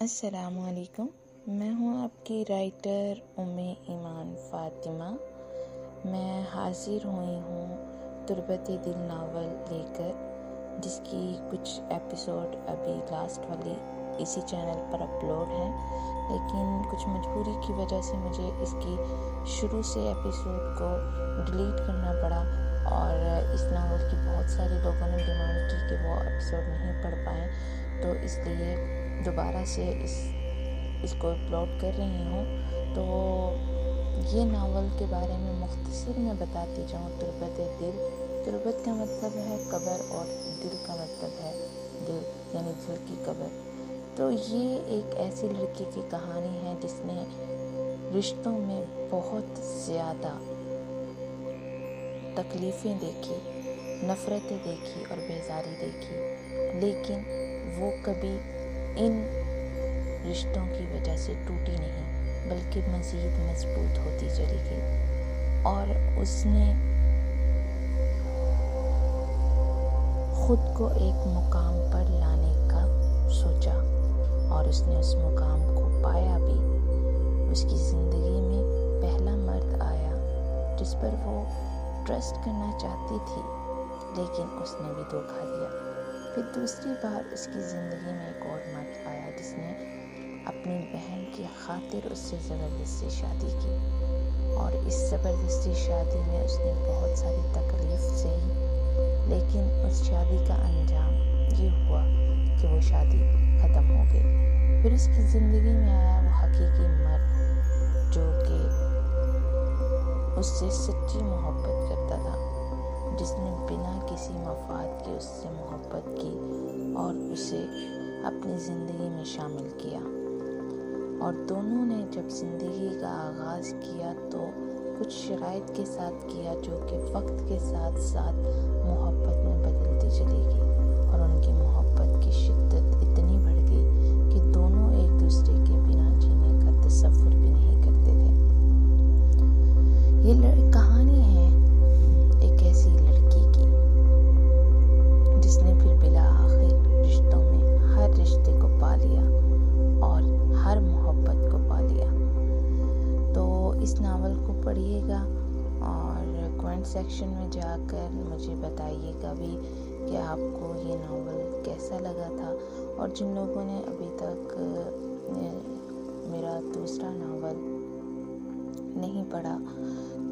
अस्सलामुअलैकुम। मैं हूँ आपकी राइटर उम्मे ईमान फ़ातिमा। मैं हाज़िर हुई हूँ तुर्बत दिल नावल लेकर, जिसकी कुछ एपिसोड अभी लास्ट वाली इसी चैनल पर अपलोड हैं, लेकिन कुछ मजबूरी की वजह से मुझे इसकी शुरू से एपिसोड को डिलीट करना पड़ा और इस नावल की बहुत सारे लोगों ने डिमांड की कि वो एपिसोड नहीं पढ़ पाएँ, तो इसलिए दोबारा से इसको अपलोड कर रही हूँ। तो ये नावल के बारे में मुख्तसर मैं बताती जाऊँ। तुर्बत दिल, तुर्बत का मतलब है कब्र और दिल का मतलब है दिल, यानी दिल की कब्र। तो ये एक ऐसी लड़की की कहानी है जिसने रिश्तों में बहुत ज़्यादा तकलीफ़ें देखी, नफ़रतें देखी और बेजारी देखी, लेकिन वो कभी इन रिश्तों की वजह से टूटी नहीं, बल्कि मज़ीद मजबूत होती चली गई। और उसने खुद को एक मुकाम पर लाने का सोचा और उसने उस मुकाम को पाया भी। उसकी ज़िंदगी में पहला मर्द आया जिस पर वो ट्रस्ट करना चाहती थी, लेकिन उसने भी धोखा दिया। फिर दूसरी बार उसकी ज़िंदगी में एक और मर्द आया जिसने अपनी बहन की खातिर उससे ज़बरदस्ती शादी की, और इस ज़बरदस्ती शादी में उसने बहुत सारी तकलीफ़ सही, लेकिन उस शादी का अंजाम ये हुआ कि वो शादी ख़त्म हो गई। फिर उसकी ज़िंदगी में आया वो हकीकी मर्द जो कि उससे सच्ची मोहब्बत करता था, जिसने बिना किसी मफाद के उससे मोहब्बत की और उसे अपनी ज़िंदगी में शामिल किया। और दोनों ने जब ज़िंदगी का आगाज़ किया तो कुछ शराइत के साथ किया जो कि वक्त के साथ साथ मोहब्बत में बदलती चली गई, और उनकी मोहब्बत की शिद्दत इतनी बढ़ गई कि दोनों एक दूसरे के बिना जीने का तसव्वुर भी नहीं करते थे। ये कहानी है एक ऐसी लड़की की जिसने फिर बिला आखिर रिश्तों में हर रिश्ते को पा लिया और हर मोहब्बत को पा लिया। तो इस नावल को पढ़िएगा और कमेंट सेक्शन में जाकर मुझे बताइएगा भी कि आपको ये नावल कैसा लगा था। और जिन लोगों ने अभी तक मेरा दूसरा नावल नहीं पढ़ा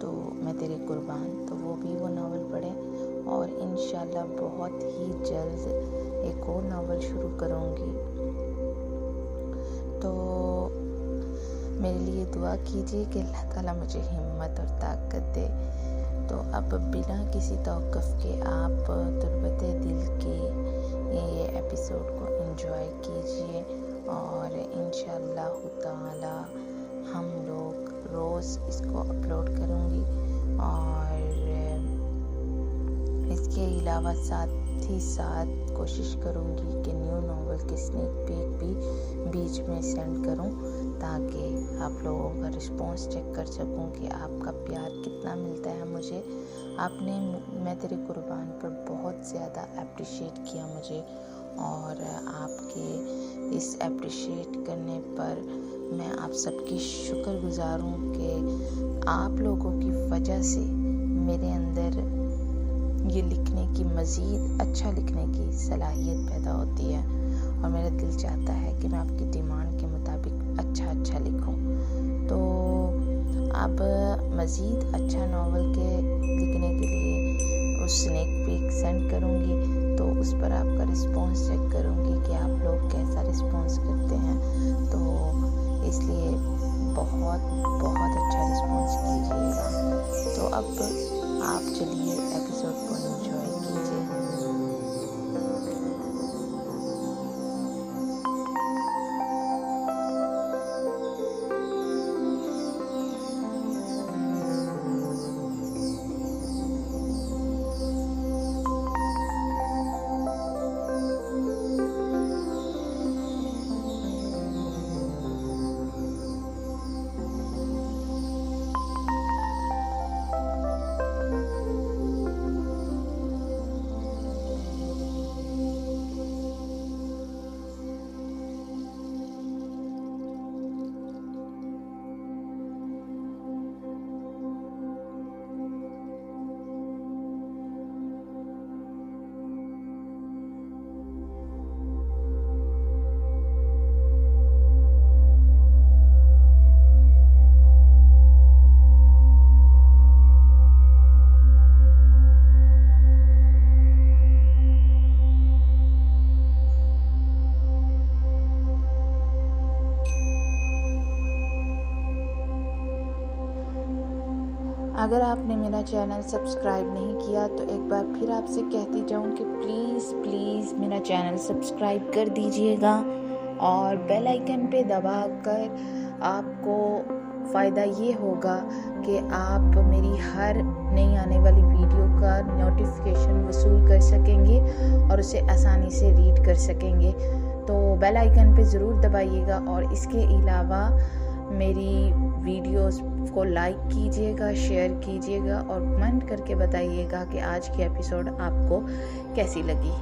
तो मैं तेरे कुर्बान, तो वो भी वो नावल पढ़ें। और इंशाल्लाह बहुत ही जल्द एक और नावल शुरू करूँगी, तो मेरे लिए दुआ कीजिए कि अल्लाह ताला मुझे हिम्मत और ताकत दे। तो अब बिना किसी तौक़ुफ़ के आप तुर्बत दिल के ये एपिसोड को एंजॉय कीजिए, और इंशाअल्लाह ताला हम लोग रोज़ इसको अपलोड करूँगी। और इसके अलावा साथ ही साथ कोशिश करूँगी कि न्यू नावल के स्नेक पीक भी बीच में सेंड करूँ, ताकि आप लोगों का रिस्पॉन्स चेक कर सकूं कि आपका प्यार कितना मिलता है मुझे। आपने मैं तेरे कुर्बान पर बहुत ज़्यादा अप्रिशिएट किया मुझे, और आपके इस अप्रिशिएट करने पर मैं आप सबकी शुक्रगुज़ार हूँ कि आप लोगों की वजह से मेरे अंदर ये लिखने की मज़ीद अच्छा लिखने की सलाहियत पैदा होती है, और मेरा दिल चाहता है कि मैं आपकी डिमांड के मुताबिक अच्छा लिखूं। तो अब मज़ीद अच्छा नावल के लिखने के लिए उस स्नेक पीक सेंड करूँगी, तो उस पर आपका रिस्पॉन्स चेक करूँगी कि आप लोग कैसा रिस्पॉन्स करते हैं। तो इसलिए बहुत अच्छा रिस्पॉन्स कीजिएगा। तो अब आप चलिए एपिसोड को एंजॉय कीजिए। अगर आपने मेरा चैनल सब्सक्राइब नहीं किया तो एक बार फिर आपसे कहती जाऊं कि प्लीज़ मेरा चैनल सब्सक्राइब कर दीजिएगा और बेल आइकन पे दबाकर आपको फ़ायदा ये होगा कि आप मेरी हर नई आने वाली वीडियो का नोटिफिकेशन वसूल कर सकेंगे और उसे आसानी से रीड कर सकेंगे। तो बेल आइकन पे ज़रूर दबाइएगा और इसके अलावा मेरी वीडियोस को लाइक कीजिएगा, शेयर कीजिएगा और कमेंट करके बताइएगा कि आज की एपिसोड आपको कैसी लगी।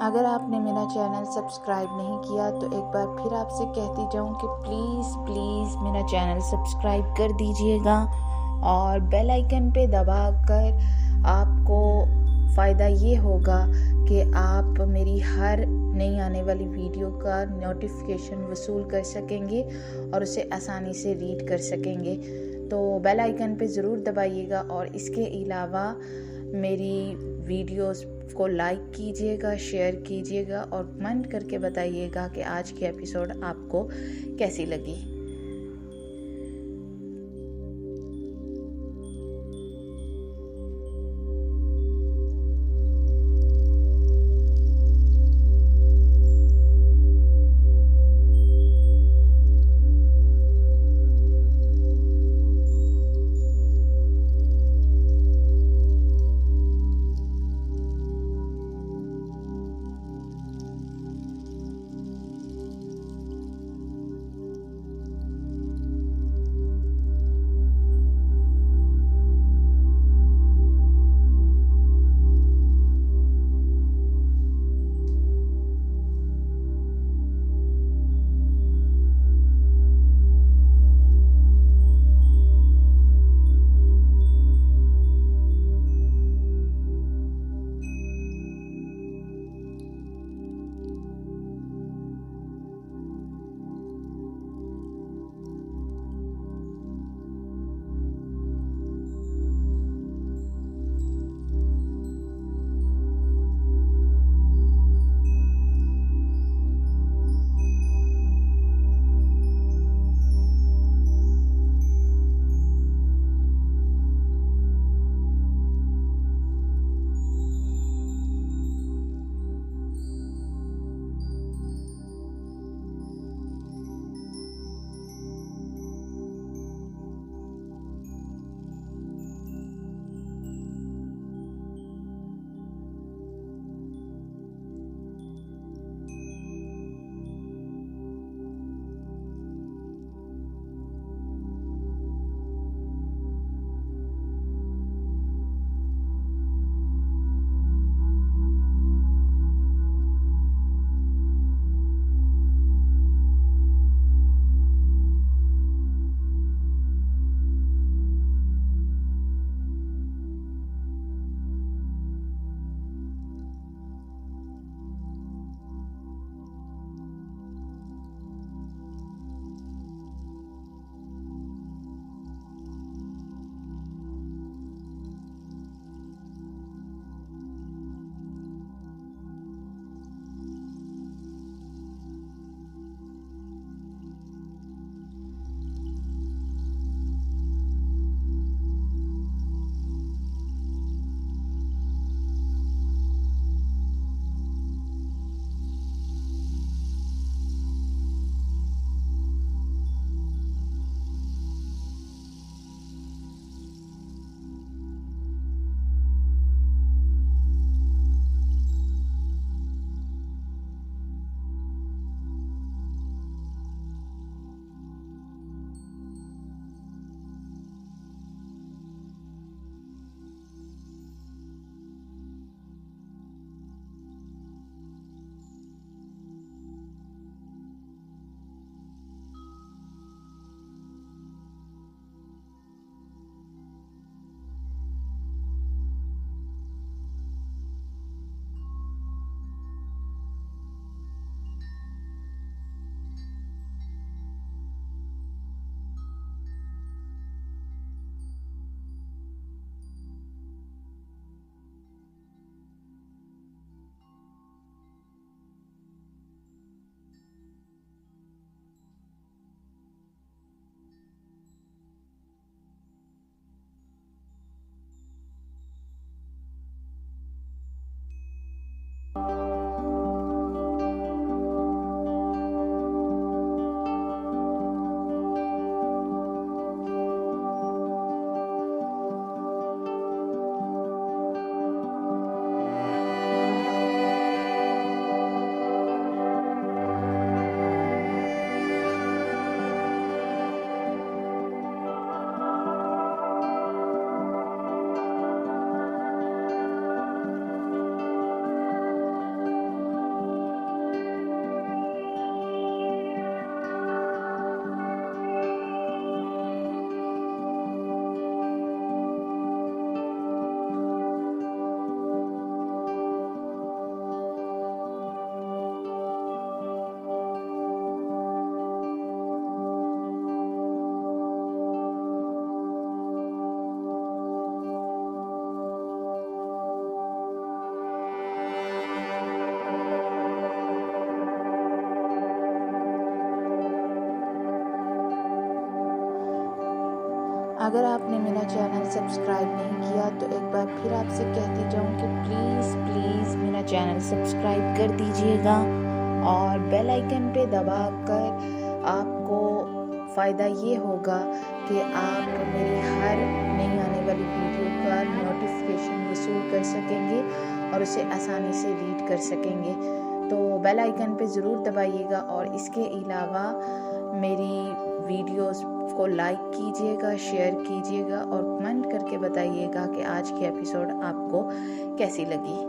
अगर आपने मेरा चैनल सब्सक्राइब नहीं किया तो एक बार फिर आपसे कहती जाऊं कि प्लीज़ मेरा चैनल सब्सक्राइब कर दीजिएगा और बेल आइकन पे दबाकर आपको फ़ायदा ये होगा कि आप मेरी हर नई आने वाली वीडियो का नोटिफिकेशन वसूल कर सकेंगे और उसे आसानी से रीड कर सकेंगे। तो बेल आइकन पे ज़रूर दबाइएगा और इसके अलावा मेरी वीडियोस को लाइक कीजिएगा, शेयर कीजिएगा और कमेंट करके बताइएगा कि आज की एपिसोड आपको कैसी लगी। अगर आपने मेरा चैनल सब्सक्राइब नहीं किया तो एक बार फिर आपसे कहती जाऊँ कि प्लीज़ मेरा चैनल सब्सक्राइब कर दीजिएगा और बेल आइकन पे दबाकर आपको फ़ायदा ये होगा कि आप मेरी हर नई आने वाली वीडियो का नोटिफिकेशन वसूल कर सकेंगे और उसे आसानी से रीड कर सकेंगे। तो बेल आइकन पे ज़रूर दबाइएगा और इसके अलावा मेरी वीडियोस को लाइक कीजिएगा, शेयर कीजिएगा और कमेंट करके बताइएगा कि आज की एपिसोड आपको कैसी लगी।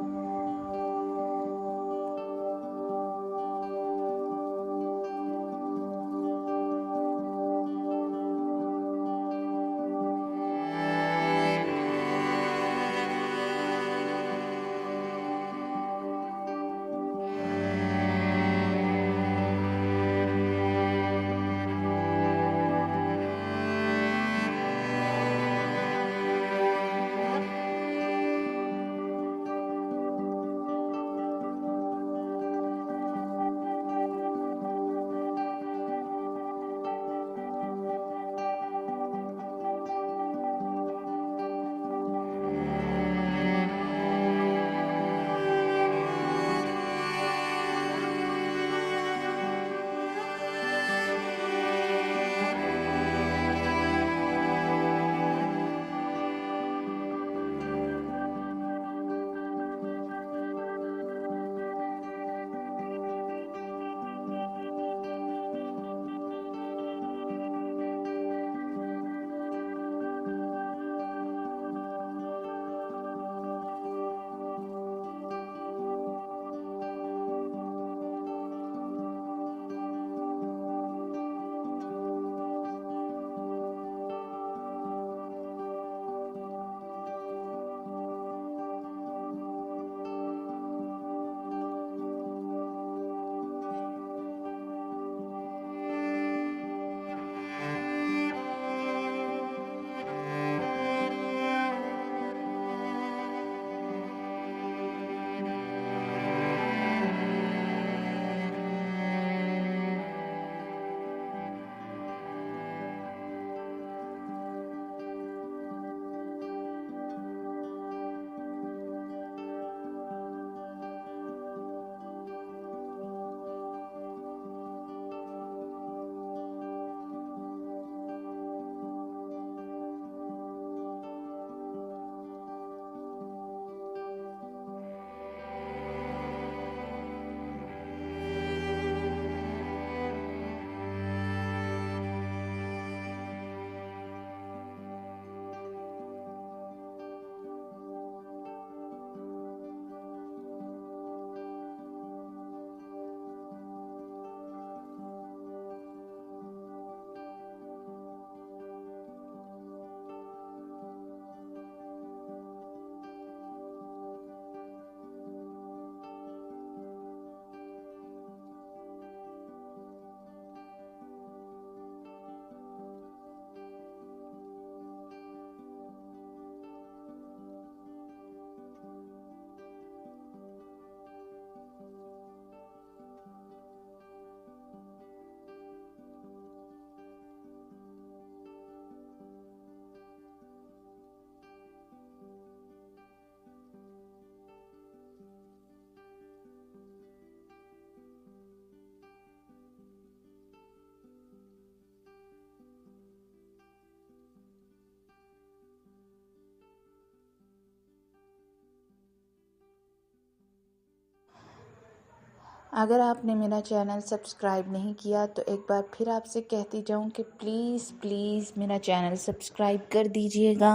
अगर आपने मेरा चैनल सब्सक्राइब नहीं किया तो एक बार फिर आपसे कहती जाऊँ कि प्लीज़ मेरा चैनल सब्सक्राइब कर दीजिएगा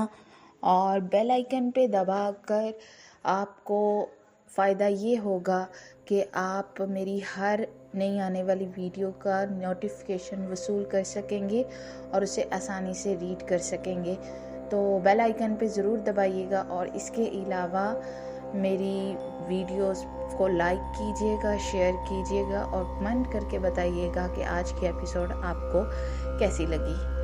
और बेल आइकन पे दबाकर आपको फ़ायदा ये होगा कि आप मेरी हर नई आने वाली वीडियो का नोटिफिकेशन वसूल कर सकेंगे और उसे आसानी से रीड कर सकेंगे। तो बेल आइकन पे ज़रूर दबाइएगा और इसके अलावा मेरी वीडियोस को लाइक कीजिएगा, शेयर कीजिएगा और कमेंट करके बताइएगा कि आज की एपिसोड आपको कैसी लगी।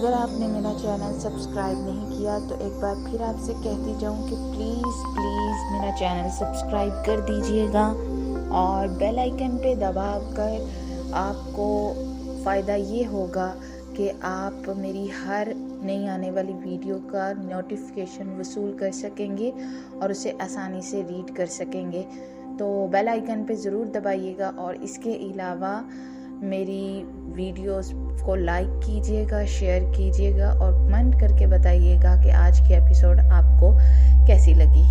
अगर आपने मेरा चैनल सब्सक्राइब नहीं किया तो एक बार फिर आपसे कहती जाऊँ कि प्लीज़ प्लीज़ मेरा चैनल सब्सक्राइब कर दीजिएगा और बेल आइकन पे दबाकर आपको फ़ायदा ये होगा कि आप मेरी हर नई आने वाली वीडियो का नोटिफिकेशन वसूल कर सकेंगे और उसे आसानी से रीड कर सकेंगे। तो बेल आइकन पे ज़रूर दबाइएगा और इसके अलावा मेरी वीडियोस को लाइक कीजिएगा, शेयर कीजिएगा और कमेंट करके बताइएगा कि आज की एपिसोड आपको कैसी लगी।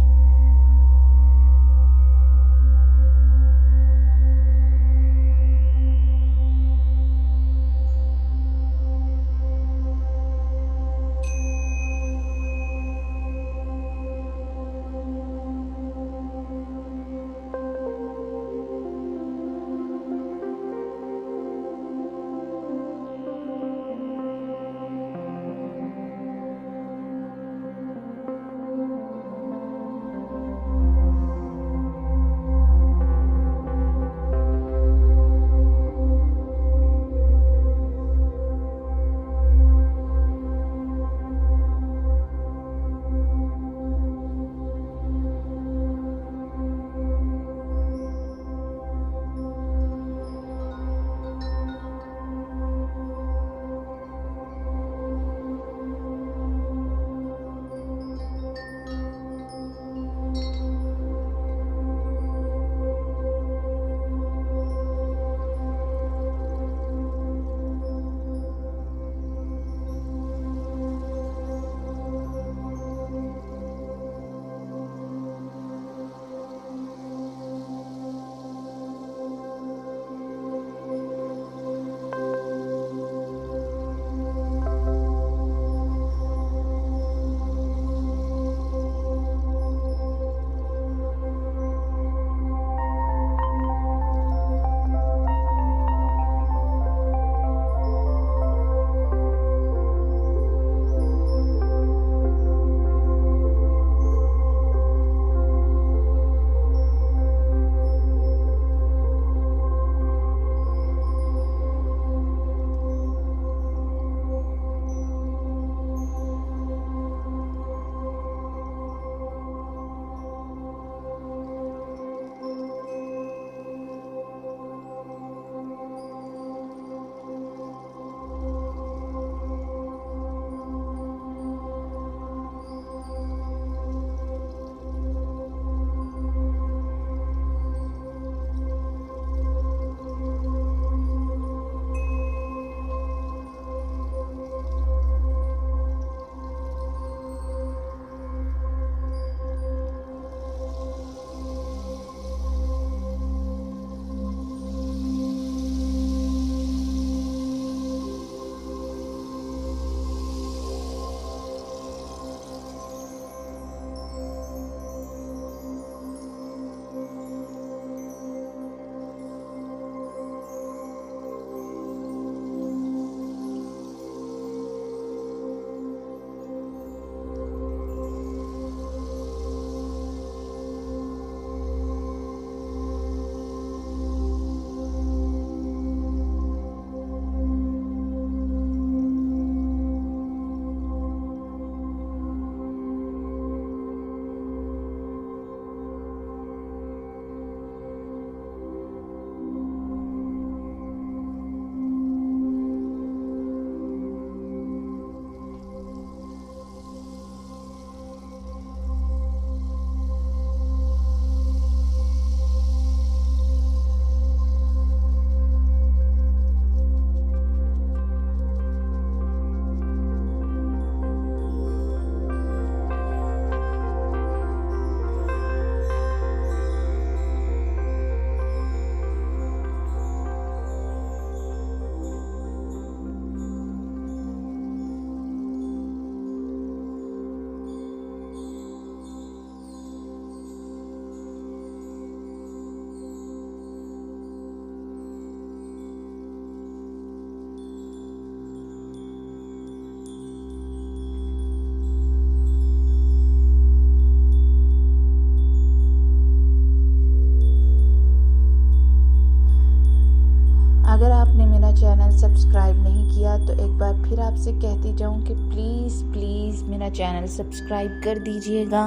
मेरा चैनल सब्सक्राइब नहीं किया तो एक बार फिर आपसे कहती जाऊं कि प्लीज़ मेरा चैनल सब्सक्राइब कर दीजिएगा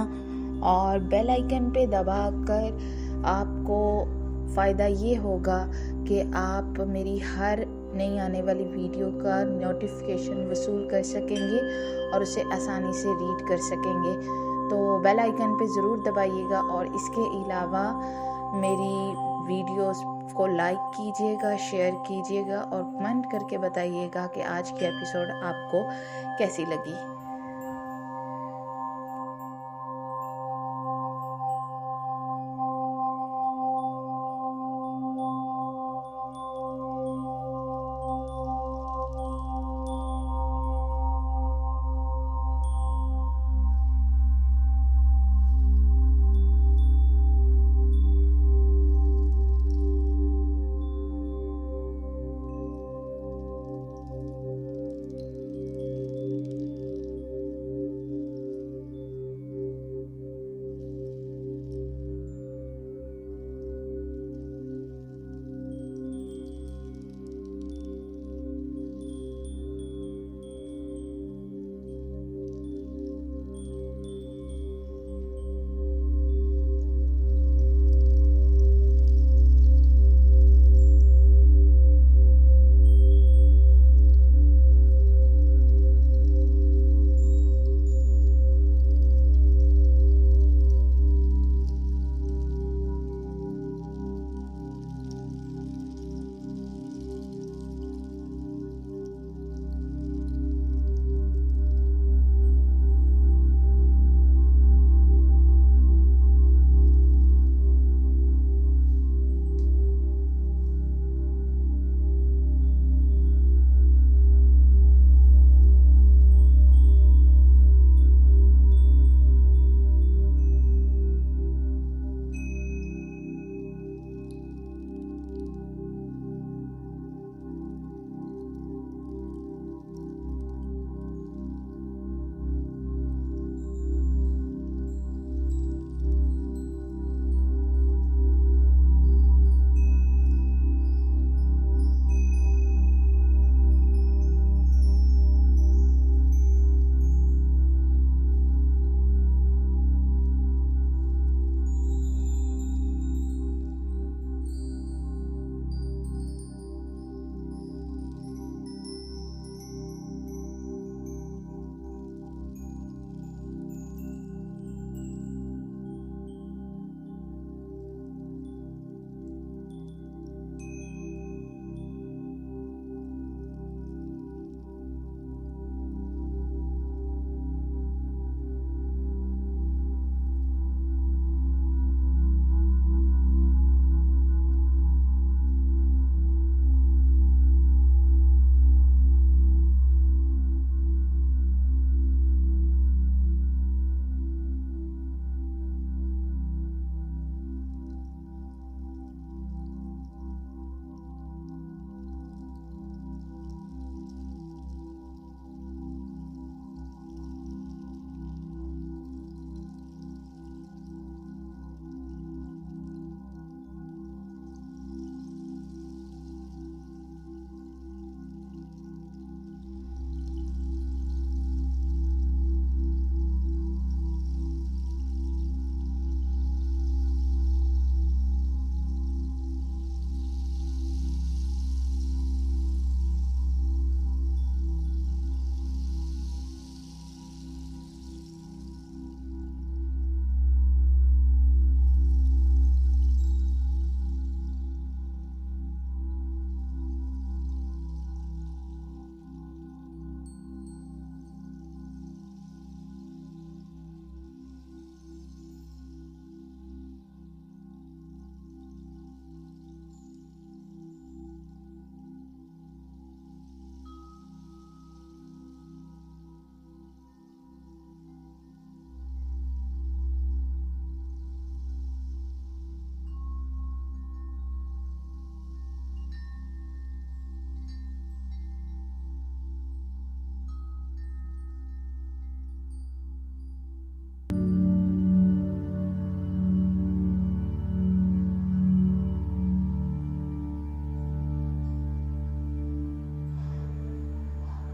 और बेल आइकन पे दबाकर आपको फ़ायदा ये होगा कि आप मेरी हर नई आने वाली वीडियो का नोटिफिकेशन वसूल कर सकेंगे और उसे आसानी से रीड कर सकेंगे। तो बेल आइकन पे ज़रूर दबाइएगा और इसके अलावा मेरी वीडियोस को लाइक कीजिएगा, शेयर कीजिएगा और कमेंट करके बताइएगा कि आज की एपिसोड आपको कैसी लगी।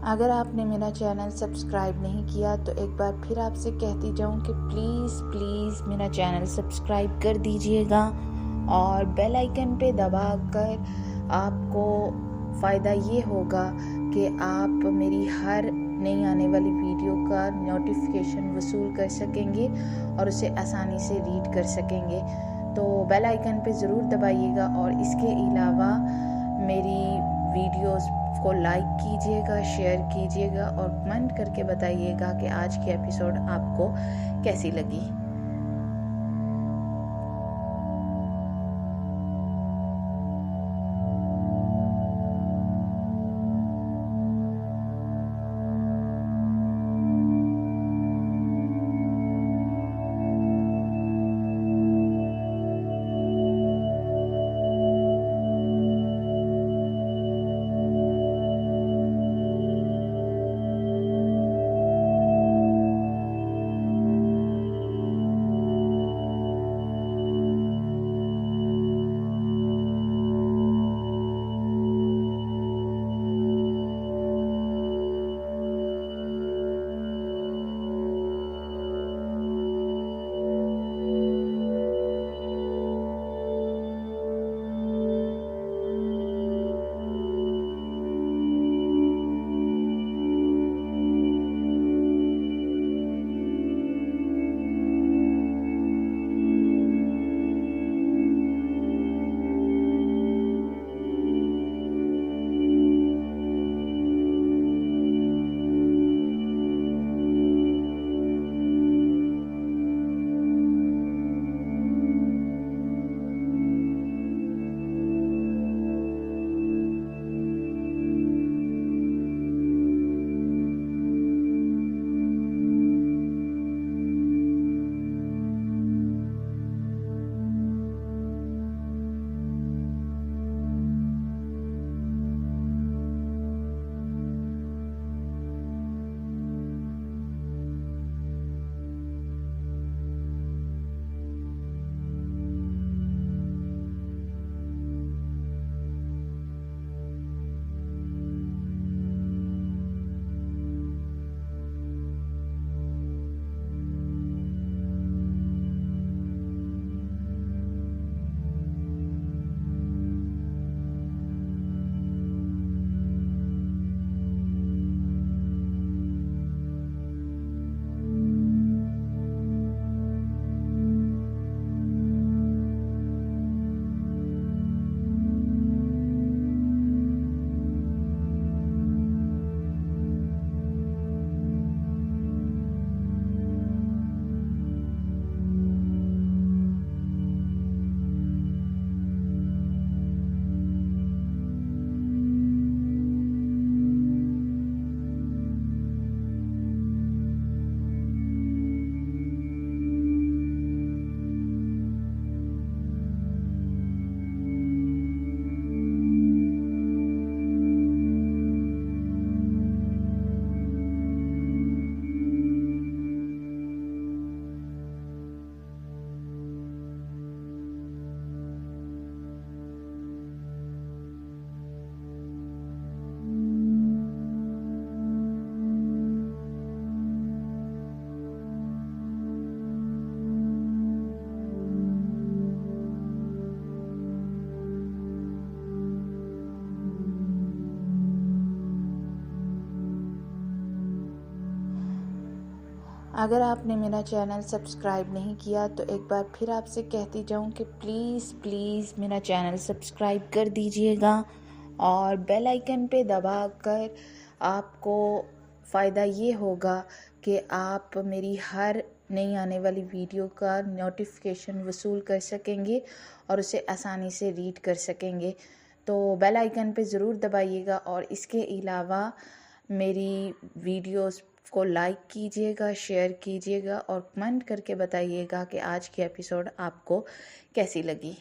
अगर आपने मेरा चैनल सब्सक्राइब नहीं किया तो एक बार फिर आपसे कहती जाऊं कि प्लीज़ मेरा चैनल सब्सक्राइब कर दीजिएगा और बेल आइकन पे दबाकर आपको फ़ायदा ये होगा कि आप मेरी हर नई आने वाली वीडियो का नोटिफिकेशन वसूल कर सकेंगे और उसे आसानी से रीड कर सकेंगे। तो बेल आइकन पे ज़रूर दबाइएगा और इसके अलावा मेरी वीडियोस को लाइक कीजिएगा, शेयर कीजिएगा और कमेंट करके बताइएगा कि आज की एपिसोड आपको कैसी लगी। अगर आपने मेरा चैनल सब्सक्राइब नहीं किया तो एक बार फिर आपसे कहती जाऊं कि प्लीज़ मेरा चैनल सब्सक्राइब कर दीजिएगा और बेल आइकन पे दबाकर आपको फ़ायदा ये होगा कि आप मेरी हर नई आने वाली वीडियो का नोटिफिकेशन वसूल कर सकेंगे और उसे आसानी से रीड कर सकेंगे। तो बेल आइकन पे ज़रूर दबाइएगा और इसके अलावा मेरी वीडियोस को लाइक कीजिएगा, शेयर कीजिएगा और कमेंट करके बताइएगा कि आज की एपिसोड आपको कैसी लगी।